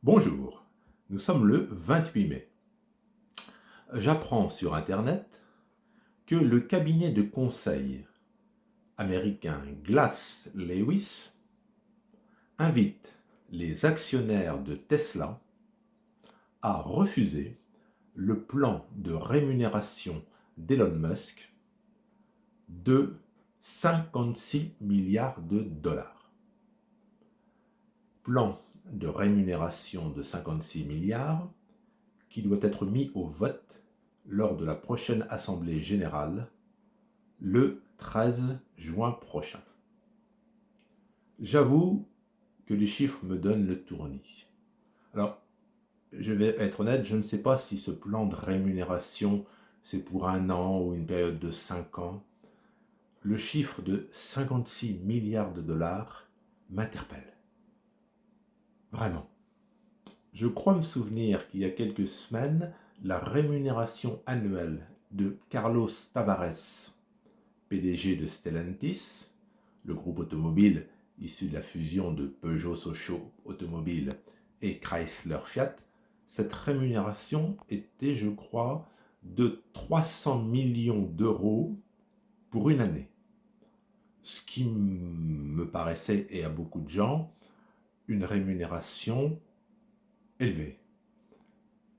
Bonjour, nous sommes le 28 mai. J'apprends sur Internet que le cabinet de conseil américain Glass Lewis invite les actionnaires de Tesla à refuser le plan de rémunération d'Elon Musk de 56 milliards de dollars. Plan de rémunération de 56 milliards qui doit être mis au vote lors de la prochaine Assemblée générale le 13 juin prochain. J'avoue que les chiffres me donnent le tournis. Alors, je vais être honnête, je ne sais pas si ce plan de rémunération c'est pour 1 an ou une période de 5 ans. Le chiffre de 56 milliards de dollars m'interpelle. Vraiment. Je crois me souvenir qu'il y a quelques semaines, la rémunération annuelle de Carlos Tavares, PDG de Stellantis, le groupe automobile issu de la fusion de Peugeot-Sochaux Automobile et Chrysler-Fiat, cette rémunération était, je crois, de 300 millions d'euros pour une année. Ce qui me paraissait, et à beaucoup de gens, une rémunération élevée.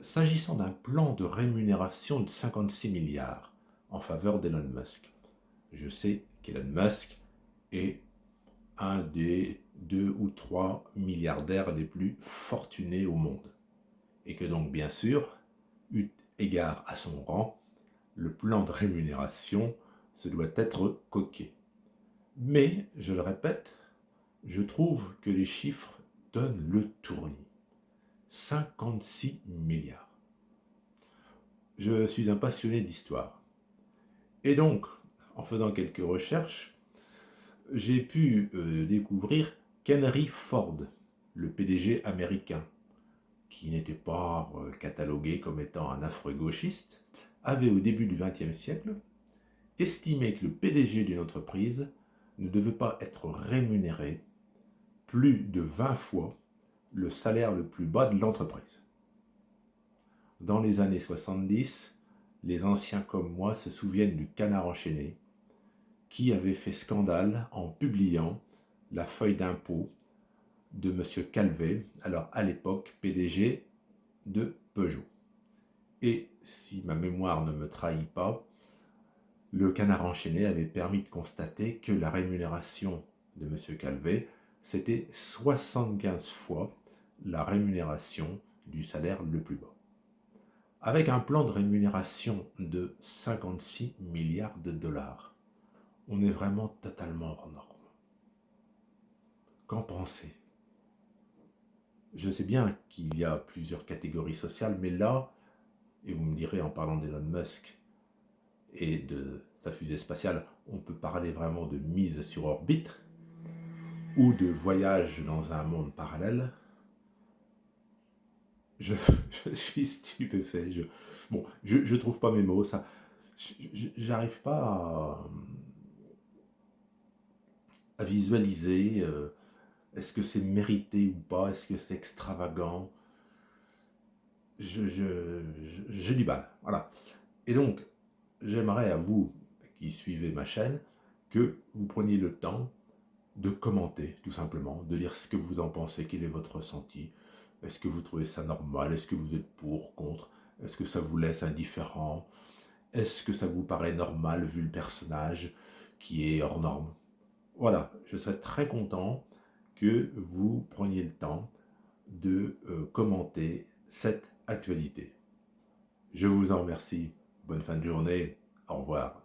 S'agissant d'un plan de rémunération de 56 milliards en faveur d'Elon Musk, je sais qu'Elon Musk est un des 2 ou 3 milliardaires les plus fortunés au monde. Et que donc, bien sûr, eu égard à son rang, le plan de rémunération se doit être coquet. Mais, je le répète, je trouve que les chiffres donnent le tournis. 56 milliards. Je suis un passionné d'histoire. Et donc, en faisant quelques recherches, j'ai pu découvrir qu'Henry Ford, le PDG américain, qui n'était pas catalogué comme étant un affreux gauchiste, avait au début du XXe siècle estimé que le PDG d'une entreprise ne devait pas être rémunéré plus de 20 fois le salaire le plus bas de l'entreprise. Dans les années 70, les anciens comme moi se souviennent du Canard enchaîné, qui avait fait scandale en publiant la feuille d'impôt de M. Calvet, alors à l'époque PDG de Peugeot. Et si ma mémoire ne me trahit pas, le Canard enchaîné avait permis de constater que la rémunération de M. Calvet, c'était 75 fois la rémunération du salaire le plus bas. Avec un plan de rémunération de 56 milliards de dollars, on est vraiment totalement hors norme. Qu'en pensez? Je sais bien qu'il y a plusieurs catégories sociales, mais là, et vous me direz en parlant d'Elon Musk et de sa fusée spatiale, on peut parler vraiment de mise sur orbite ou de voyage dans un monde parallèle. Je, je suis stupéfait. Je trouve pas mes mots. J'arrive pas à visualiser. Est-ce que c'est mérité ou pas? Est-ce que c'est extravagant? J'ai du mal. Voilà. Et donc, j'aimerais à vous qui suivez ma chaîne que vous preniez le temps de commenter, tout simplement, de dire ce que vous en pensez, quel est votre ressenti. Est-ce que vous trouvez ça normal? Est-ce que vous êtes pour, contre? Est-ce que ça vous laisse indifférent? Est-ce que ça vous paraît normal vu le personnage qui est hors norme? Voilà, je serais très content que vous preniez le temps de commenter cette actualité. Je vous en remercie. Bonne fin de journée. Au revoir.